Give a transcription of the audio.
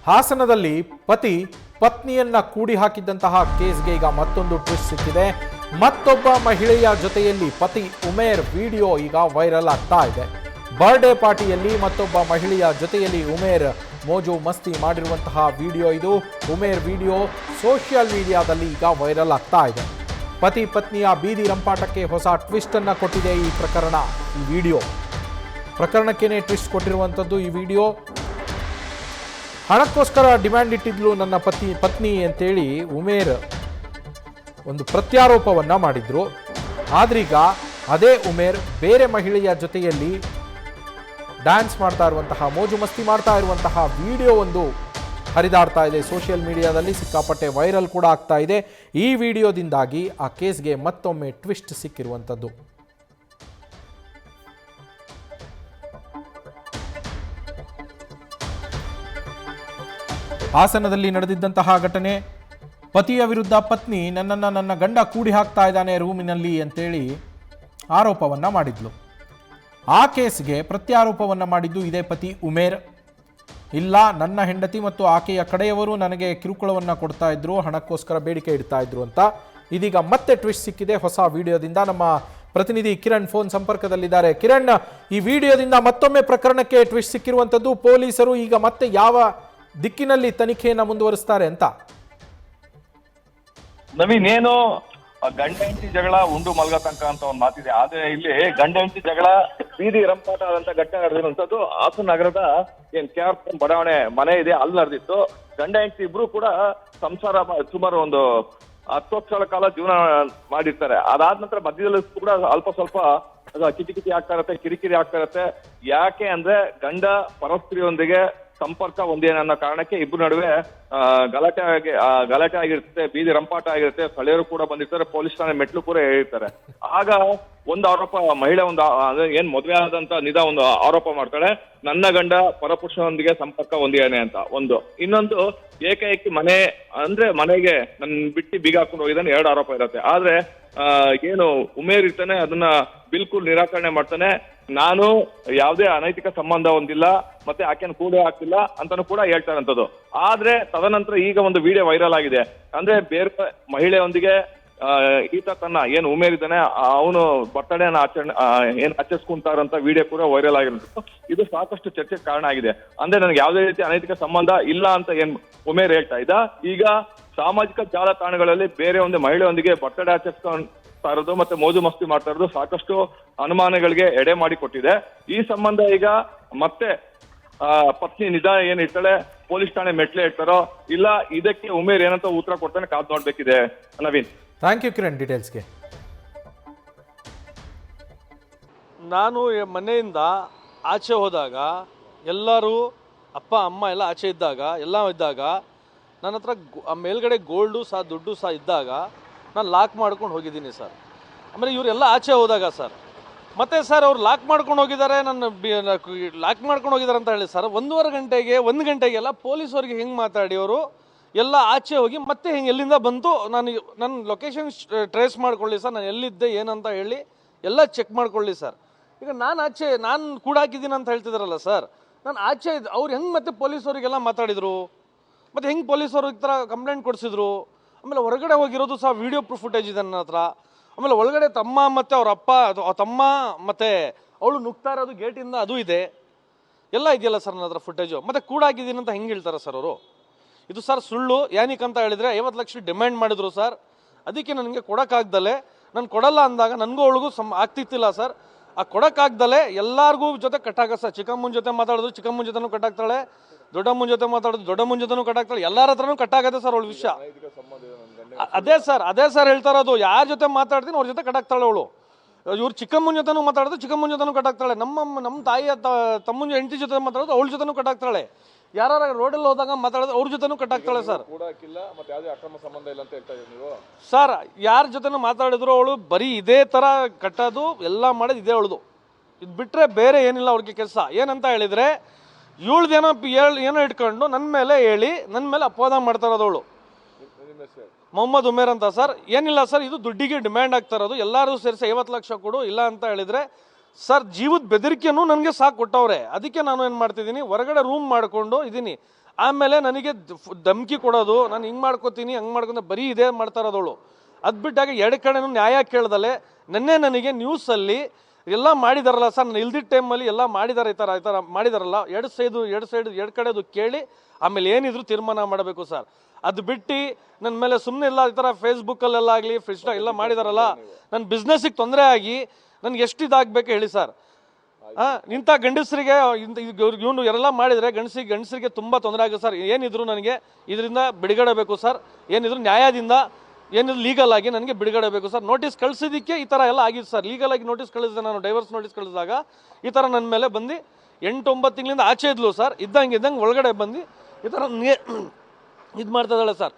ಹಾಸನದಲ್ಲಿ ಪತಿ ಪತ್ನಿಯನ್ನ ಕೂಡಿ ಹಾಕಿದ್ದಂತಹ ಕೇಸ್ಗೆ ಈಗ ಮತ್ತೊಂದು ಟ್ವಿಸ್ಟ್ ಸಿಕ್ಕಿದೆ. ಮತ್ತೊಬ್ಬ ಮಹಿಳೆಯ ಜೊತೆಯಲ್ಲಿ ಪತಿ ಉಮೇರ್ ವಿಡಿಯೋ ಈಗ ವೈರಲ್ ಆಗ್ತಾ ಇದೆ. ಬರ್ಡೇ ಪಾರ್ಟಿಯಲ್ಲಿ ಮತ್ತೊಬ್ಬ ಮಹಿಳೆಯ ಜೊತೆಯಲ್ಲಿ ಉಮೇರ್ ಮೋಜು ಮಸ್ತಿ ಮಾಡಿರುವಂತಹ ವಿಡಿಯೋ ಇದು. ಉಮೇರ್ ವಿಡಿಯೋ ಸೋಷಿಯಲ್ ಮೀಡಿಯಾದಲ್ಲಿ ಈಗ ವೈರಲ್ ಆಗ್ತಾ ಇದೆ. ಪತಿ ಪತ್ನಿಯ ಬೀದಿ ರಂಪಾಟಕ್ಕೆ ಹೊಸ ಟ್ವಿಸ್ಟ್ ಅನ್ನ ಕೊಟ್ಟಿದೆ ಈ ಪ್ರಕರಣ. ಈ ವಿಡಿಯೋ ಪ್ರಕರಣಕ್ಕೇನೆ ಟ್ವಿಸ್ಟ್ ಕೊಟ್ಟಿರುವಂಥದ್ದು ಈ ವಿಡಿಯೋ. ಹಣಕ್ಕೋಸ್ಕರ ಡಿಮ್ಯಾಂಡ್ ಇಟ್ಟಿದ್ಲು ನನ್ನ ಪತ್ನಿ ಅಂತೇಳಿ ಉಮೇರ್ ಒಂದು ಪ್ರತ್ಯಾರೋಪವನ್ನ ಮಾಡಿದ್ರು. ಆದ್ರೀಗ ಅದೇ ಉಮೇರ್ ಬೇರೆ ಮಹಿಳೆಯ ಜೊತೆಯಲ್ಲಿ ಡ್ಯಾನ್ಸ್ ಮಾಡ್ತಾ ಇರುವಂತಹ, ಮೋಜು ಮಸ್ತಿ ಮಾಡ್ತಾ ಇರುವಂತಹ ವಿಡಿಯೋ ಒಂದು ಹರಿದಾಡ್ತಾ ಇದೆ ಸೋಷಿಯಲ್ ಮೀಡಿಯಾದಲ್ಲಿ. ಸಿಕ್ಕಾಪಟ್ಟೆ ವೈರಲ್ ಕೂಡ ಆಗ್ತಾ ಇದೆ. ಈ ವಿಡಿಯೋದಿಂದಾಗಿ ಆ ಕೇಸ್ಗೆ ಮತ್ತೊಮ್ಮೆ ಟ್ವಿಸ್ಟ್ ಸಿಕ್ಕಿರುವಂಥದ್ದು. ಹಾಸನದಲ್ಲಿ ನಡೆದಿದ್ದಂತಹ ಘಟನೆ. ಪತಿಯ ವಿರುದ್ಧ ಪತ್ನಿ ನನ್ನ ಗಂಡ ಕೂಡಿ ಹಾಕ್ತಾ ಇದ್ದಾನೆ ರೂಮಿನಲ್ಲಿ ಅಂತೇಳಿ ಆರೋಪವನ್ನ ಮಾಡಿದ್ಲು. ಆ ಕೇಸ್ಗೆ ಪ್ರತ್ಯಾರೋಪವನ್ನ ಮಾಡಿದ್ದು ಇದೇ ಪತಿ ಉಮೇರ್. ಇಲ್ಲ, ನನ್ನ ಹೆಂಡತಿ ಮತ್ತು ಆಕೆಯ ಕಡೆಯವರು ನನಗೆ ಕಿರುಕುಳವನ್ನ ಕೊಡ್ತಾ ಇದ್ರು, ಹಣಕ್ಕೋಸ್ಕರ ಬೇಡಿಕೆ ಇಡ್ತಾ ಇದ್ರು ಅಂತ. ಇದೀಗ ಮತ್ತೆ ಟ್ವಿಸ್ಟ್ ಸಿಕ್ಕಿದೆ ಹೊಸ ವಿಡಿಯೋದಿಂದ. ನಮ್ಮ ಪ್ರತಿನಿಧಿ ಕಿರಣ್ ಫೋನ್ ಸಂಪರ್ಕದಲ್ಲಿದ್ದಾರೆ. ಕಿರಣ್, ಈ ವಿಡಿಯೋದಿಂದ ಮತ್ತೊಮ್ಮೆ ಪ್ರಕರಣಕ್ಕೆ ಟ್ವಿಸ್ಟ್ ಸಿಕ್ಕಿರುವಂತದ್ದು. ಪೊಲೀಸರು ಈಗ ಮತ್ತೆ ಯಾವ ದಿಕ್ಕಿನಲ್ಲಿ ತನಿಖೆಯನ್ನ ಮುಂದುವರಿಸ್ತಾರೆ ಅಂತ? ನವೀನ್, ಏನು ಗಂಡ ಹೆಂಡತಿ ಜಗಳ ಉಂಡು ಮಲ್ಗ ತನಕ ಅಂತ ಒಂದು ಮಾತಿದೆ. ಆದ್ರೆ ಇಲ್ಲಿ ಗಂಡ ಹೆಂಡತಿ ಜಗಳ ಬೀದಿ ರಂಪಾಟ ಆದಂತ ಘಟನೆ ನಡೆದಿರುವಂತದ್ದು ಹಾಸನ ನಗರದ KR ಬಡಾವಣೆ ಮನೆ ಇದೆ, ಅಲ್ಲಿ ನಡೆದಿತ್ತು. ಗಂಡ ಹೆಂಡತಿ ಇಬ್ರು ಕೂಡ ಸಂಸಾರ ಸುಮಾರು ಒಂದು 10 ವರ್ಷಗಳ ಕಾಲ ಜೀವನ ಮಾಡಿರ್ತಾರೆ. ಅದಾದ ನಂತರ ಮಧ್ಯದಲ್ಲಿ ಕೂಡ ಅಲ್ಪ ಸ್ವಲ್ಪ ಕಿಟಿ ಆಗ್ತಾ ಇರತ್ತೆ, ಕಿರಿಕಿರಿ ಆಗ್ತಾ ಇರತ್ತೆ. ಯಾಕೆ ಅಂದ್ರೆ ಗಂಡ ಪರಸ್ತ್ರೀಯೊಂದಿಗೆ ಸಂಪರ್ಕ ಹೊಂದೇನ ಅನ್ನೋ ಕಾರಣಕ್ಕೆ ಇಬ್ರು ನಡುವೆ ಗಲಾಟೆ ಆಗಿರುತ್ತೆ, ಬೀದಿ ರಂಪಾಟ ಆಗಿರುತ್ತೆ. ಸ್ಥಳೀಯರು ಕೂಡ ಬಂದಿರ್ತಾರೆ, ಪೊಲೀಸ್ ಠಾಣೆ ಮೆಟ್ಲು ಕೂಡ ಹೇಳಿರ್ತಾರೆ. ಆಗ ಒಂದು ಆರೋಪ, ಮಹಿಳೆ ಏನ್ ಮದುವೆ ಆದಂತ ಒಂದು ಆರೋಪ ಮಾಡ್ತಾಳೆ, ನನ್ನ ಗಂಡ ಪರಪುರುಷನೊಂದಿಗೆ ಸಂಪರ್ಕ ಹೊಂದಿಯಾನೆ ಅಂತ. ಇನ್ನೊಂದು ಏಕಾಏಕಿ ಮನೆಗೆ ನನ್ನ ಬಿಟ್ಟು ಬೀಗ ಹಾಕೊಂಡು ಹೋಗಿದ್ದಾನೆ, 2 ಆರೋಪ ಇರುತ್ತೆ. ಆದ್ರೆ ಏನು ಉಮೇರ್ ಇರ್ತಾನೆ ಅದನ್ನ ಬಿಲ್ಕುಲ್ ನಿರಾಕರಣೆ ಮಾಡ್ತಾನೆ. ನಾನು ಯಾವುದೇ ಅನೈತಿಕ ಸಂಬಂಧ ಹೊಂದಿಲ್ಲ, ಮತ್ತೆ ಆಕೆನ ಕೂಡ ಆಗ್ತಿಲ್ಲ ಅಂತಾನು ಕೂಡ ಹೇಳ್ತಾರಂತದ್ದು. ಆದ್ರೆ ತದನಂತರ ಈಗ ಒಂದು ವಿಡಿಯೋ ವೈರಲ್ ಆಗಿದೆ. ಅಂದ್ರೆ ಬೇರೆ ಮಹಿಳೆಯೊಂದಿಗೆ ಈತ ತನ್ನ ಏನು ಉಮೇರ್ ಇದ್ದಾನೆ ಅವನು ಬರ್ತಡೇ ಆಚರಿಸ್ಕೊಂತಾರಂತ ವಿಡಿಯೋ ಕೂಡ ವೈರಲ್ ಆಗಿರುತ್ತೆ. ಇದು ಸಾಕಷ್ಟು ಚರ್ಚೆಗೆ ಕಾರಣ ಆಗಿದೆ. ಅಂದ್ರೆ ನನಗೆ ಯಾವುದೇ ರೀತಿ ಅನೈತಿಕ ಸಂಬಂಧ ಇಲ್ಲ ಅಂತ ಏನ್ ಉಮೇರ್ ಹೇಳ್ತಾ ಇದ್ದ, ಈಗ ಸಾಮಾಜಿಕ ಜಾಲತಾಣಗಳಲ್ಲಿ ಬೇರೆ ಒಂದು ಮಹಿಳೆಯೊಂದಿಗೆ ಬರ್ತಡೇ ಆಚರಿಸ್ತಾ ಇರೋದು ಮತ್ತೆ ಮೋಜು ಮಸ್ತಿ ಮಾಡ್ತಾ ಇರೋದು ಸಾಕಷ್ಟು ಅನುಮಾನಗಳಿಗೆ ಎಡೆ ಮಾಡಿಕೊಟ್ಟಿದೆ. ಈ ಸಂಬಂಧ ಈಗ ಮತ್ತೆ ಪತ್ನಿ ನಿಜ ಏನ್ ಇರ್ತಾಳೆ, ಪೊಲೀಸ್ ಠಾಣೆ ಮೆಟ್ಲೆ ಇರ್ತಾರೋ ಇಲ್ಲ ಇದಕ್ಕೆ ಉಮೇರ್ ಏನಂತ ಉತ್ತರ ಕೊಡ್ತಾನೆ ಕಾದ್ ನೋಡ್ಬೇಕಿದೆ. ನವೀನ್, ಥ್ಯಾಂಕ್ ಯು ಕಿರಣ್ ಡೀಟೇಲ್ಸ್ಗೆ. ನಾನು ಮನೆಯಿಂದ ಆಚೆ ಹೋದಾಗ ಎಲ್ಲರೂ ಅಪ್ಪ ಅಮ್ಮ ಎಲ್ಲ ಆಚೆ ಇದ್ದಾಗ ನನ್ನ ಹತ್ರ ಮೇಲ್ಗಡೆ ಗೋಲ್ಡು ಸಹ ದುಡ್ಡು ಸಹ ಇದ್ದಾಗ ನಾನು ಲಾಕ್ ಮಾಡ್ಕೊಂಡು ಹೋಗಿದ್ದೀನಿ ಸರ್. ಆಮೇಲೆ ಇವರೆಲ್ಲ ಆಚೆ ಹೋದಾಗ ಸರ್ ಮತ್ತೆ ಸರ್ ಅವ್ರು ಲಾಕ್ ಮಾಡ್ಕೊಂಡು ಹೋಗಿದ್ದಾರೆ, ಲಾಕ್ ಮಾಡ್ಕೊಂಡು ಹೋಗಿದ್ದಾರೆ ಅಂತ ಹೇಳಿ ಸರ್ 1 ಗಂಟೆಗೆಲ್ಲ ಪೊಲೀಸವ್ರಿಗೆ ಹೆಂಗೆ ಮಾತಾಡಿ ಅವರು ಎಲ್ಲ ಆಚೆ ಹೋಗಿ ಮತ್ತೆ ಹೆಂಗೆ ಎಲ್ಲಿಂದ ಬಂತು ನನ್ನ ಲೊಕೇಶನ್ ಟ್ರೇಸ್ ಮಾಡ್ಕೊಳ್ಳಿ ಸರ್, ನಾನು ಎಲ್ಲಿದ್ದೆ ಏನಂತ ಹೇಳಿ ಎಲ್ಲ ಚೆಕ್ ಮಾಡ್ಕೊಳ್ಳಿ ಸರ್. ಈಗ ನಾನು ಕೂಡ ಹಾಕಿದ್ದೀನಿ ಅಂತ ಹೇಳ್ತಿದಾರಲ್ಲ ಸರ್, ನಾನು ಆಚೆ ಅವ್ರು ಹೆಂಗೆ ಮತ್ತೆ ಪೊಲೀಸವ್ರಿಗೆಲ್ಲ ಮಾತಾಡಿದ್ರು, ಮತ್ತೆ ಹೆಂಗೆ ಪೊಲೀಸವ್ರು ಈ ಥರ ಕಂಪ್ಲೇಂಟ್ ಕೊಡಿಸಿದ್ರು. ಆಮೇಲೆ ಹೊರಗಡೆ ಹೋಗಿರೋದು ಸಹ ವಿಡಿಯೋ ಪ್ರೂಫ್ ಫುಟೇಜ್ ಇದೆ ನನ್ನ ಹತ್ರ. ಆಮೇಲೆ ಒಳಗಡೆ ತಮ್ಮ ಮತ್ತು ಅವ್ರ ಅಪ್ಪ ತಮ್ಮ ಮತ್ತು ಅವಳು ನುಗ್ತಾ ಇರೋದು ಗೇಟಿಂದ ಅದು ಇದೆ, ಎಲ್ಲ ಇದೆಯಲ್ಲ ಸರ್ ನನ್ನ ಹತ್ರ ಫುಟೇಜು. ಮತ್ತು ಕೂಡ ಹಾಕಿದ್ದೀನಿ ಅಂತ ಹೆಂಗೆ ಹೇಳ್ತಾರೆ ಸರ್ ಅವರು? ಇದು ಸರ್ ಸುಳ್ಳು. ಏನಕ್ಕಂತ ಹೇಳಿದರೆ 50 ಲಕ್ಷ ಡಿಮ್ಯಾಂಡ್ ಮಾಡಿದ್ರು ಸರ್, ಅದಕ್ಕೆ ನನಗೆ ಕೊಡೋಕ್ಕಾಗ್ದಲೆ, ನಾನು ಕೊಡಲ್ಲ ಅಂದಾಗ ನನಗೂ ಅವಳಿಗೂ ಆಗ್ತಿತ್ತಿಲ್ಲ ಸರ್. ಆ ಕೊಡೋಕ್ಕಾಗ್ದಲೆ ಎಲ್ಲರಿಗೂ ಜೊತೆ ಕಟ್ಟಾಗ ಸರ್, ಚಿಕ್ಕಮ್ಮನ ಜೊತೆ ಮಾತಾಡಿದ್ರು ಚಿಕ್ಕಮ್ಮನ ಜೊತೆನೂ ಕಟ್ಟಾಗ್ತಾಳೆ, ದೊಡ್ಡಮ್ಮನ ಜೊತೆ ಮಾತಾಡೋದು ದೊಡ್ಡಮ್ಮನ ಜೊತೆನೂ ಕಟ್ಟಾಗ್ತಾಳೆ, ಎಲ್ಲರ ಹತ್ರನೂ ಕಟ್ಟಾಗತ್ತೆ ಸರ್ ಅವಳ ವಿಷಯ. ಅದೇ ಸರ್ ಹೇಳ್ತಾ ಇರೋದು, ಯಾರ ಜೊತೆ ಮಾತಾಡ್ತೀನಿ ಅವ್ರ ಜೊತೆ ಕಟ್ಟಾಗ್ತಾಳೆ ಅವಳು. ಇವ್ರು ಚಿಕ್ಕಮ್ಮನ ಜೊತೆನೂ ಮಾತಾಡೋದು ಚಿಕ್ಕಮ್ಮನ ಜೊತೆನೂ ಕಟ್ಟಾಗ್ತಾಳೆ, ನಮ್ಮ ತಾಯಿಯ ತಮ್ಮನ ಹೆಂಡತಿ ಜೊತೆ ಮಾತಾಡೋದು ಅವಳ ಜೊತೆನೂ ಕಟ್ಟಾಗ್ತಾಳೆ, ಯಾರು ರೋಡಲ್ಲಿ ಹೋದಾಗ ಮಾತಾಡೋದು ಅವ್ರ ಜೊತೆನೂ ಕಟ್ಟಾಗ್ತಾಳೆ ಸರ್. ಸರ್ ಯಾರ ಜೊತೆನೂ ಮಾತಾಡಿದ್ರು ಅವಳು ಬರೀ ಇದೇ ಥರ ಕಟ್ಟೋದು ಎಲ್ಲ ಮಾಡೋದು ಇದೇ ಅವಳದು. ಇದು ಬಿಟ್ಟರೆ ಬೇರೆ ಏನಿಲ್ಲ ಅವ್ರಿಗೆ ಕೆಲಸ. ಏನಂತ ಹೇಳಿದರೆ ಏನೋ ಇಟ್ಕೊಂಡು ನನ್ನ ಮೇಲೆ ಹೇಳಿ ನನ್ನ ಮೇಲೆ ಅಪವಾದ ಮಾಡ್ತಾ ಇರೋದು ಅವಳು. ಮೊಹಮ್ಮದ್ ಉಮೇರ್ ಅಂತ ಸರ್. ಏನಿಲ್ಲ ಸರ್, ಇದು ದುಡ್ಡಿಗೆ ಡಿಮ್ಯಾಂಡ್ ಆಗ್ತಾ ಇರೋದು. ಎಲ್ಲರೂ ಸೇರಿಸಿ 50 ಲಕ್ಷ ಕೊಡು, ಇಲ್ಲ ಅಂತ ಹೇಳಿದರೆ ಸರ್ ಜೀವದ ಬೆದರಿಕೆನೂ ನನಗೆ ಸಾಕು ಕೊಟ್ಟವ್ರೆ. ಅದಕ್ಕೆ ನಾನು ಏನು ಮಾಡ್ತಿದ್ದೀನಿ, ಹೊರಗಡೆ ರೂಮ್ ಮಾಡಿಕೊಂಡು ಇದ್ದೀನಿ. ಆಮೇಲೆ ನನಗೆ ಧಮಕಿ ಕೊಡೋದು, ನಾನು ಹಿಂಗೆ ಮಾಡ್ಕೋತೀನಿ ಹಂಗೆ ಮಾಡ್ಕೊಂಡು ಬರೀ ಇದೇ ಮಾಡ್ತಾ ಇರೋದವಳು. ಅದು ಬಿಟ್ಟಾಗ ಎರಡು ಕಡೆನೂ ನ್ಯಾಯ ಕೇಳ್ದಲೆ ನೆನ್ನೆ ನನಗೆ ನ್ಯೂಸಲ್ಲಿ ಎಲ್ಲ ಮಾಡಿದಾರಲ್ಲ ಸರ್, ನಾನು ಇಲ್ದಿದ್ದ ಟೈಮಲ್ಲಿ ಎಲ್ಲ ಮಾಡಿದ್ದಾರೆ, ಈ ಥರ ಮಾಡಿದಾರಲ್ಲ, ಎರಡು ಕಡೆದು ಕೇಳಿ ಆಮೇಲೆ ಏನಿದ್ರು ತೀರ್ಮಾನ ಮಾಡಬೇಕು ಸರ್. ಅದು ಬಿಟ್ಟು ನನ್ನ ಮೇಲೆ ಸುಮ್ಮನೆ ಎಲ್ಲ ಈ ಥರ ಫೇಸ್ಬುಕ್ಕಲ್ಲೆಲ್ಲ ಆಗಲಿ ಫ್ರಿಸ್ಟಾಗ ಎಲ್ಲ ಮಾಡಿದಾರಲ್ಲ, ನನ್ನ ಬಿಸ್ನೆಸ್ಸಿಗೆ ತೊಂದರೆ ಆಗಿ ನನಗೆ ಎಷ್ಟು ಇದಾಗಬೇಕು ಹೇಳಿ ಸರ್. ಇಂಥ ಗಂಡಸರಿಗೆ ಇವನು ಎಲ್ಲ ಮಾಡಿದರೆ ಗಂಡಸರಿಗೆ ತುಂಬ ತೊಂದರೆ ಆಗುತ್ತೆ ಸರ್. ಏನಿದ್ರು ನನಗೆ ಇದರಿಂದ ಬಿಡುಗಡೆ ಬೇಕು ಸರ್, ಏನಿದ್ರು ನ್ಯಾಯದಿಂದ, ಏನಿದ್ರು ಲೀಗಲ್ ಆಗಿ ನನಗೆ ಬಿಡುಗಡೆ ಬೇಕು ಸರ್. ನೋಟಿಸ್ ಕಳಿಸಿದ್ದಕ್ಕೆ ಈ ಥರ ಎಲ್ಲ ಆಗಿತ್ತು ಸರ್. ಲೀಗಲ್ ಆಗಿ ನೋಟಿಸ್ ಕಳಿಸಿದೆ, ನಾನು ಡೈವರ್ಸ್ ನೋಟಿಸ್ ಕಳಿಸಿದಾಗ ಈ ಥರ ನನ್ನ ಮೇಲೆ ಬಂದು 8-9 ತಿಂಗಳಿಂದ ಆಚೆ ಇದ್ಲು ಸರ್. ಇದ್ದಂಗೆ ಒಳಗಡೆ ಬಂದು ಈ ಥರ ನನಗೆ ಇದು ಮಾಡ್ತಾ ಇದ್ದಾಳೆ ಸರ್.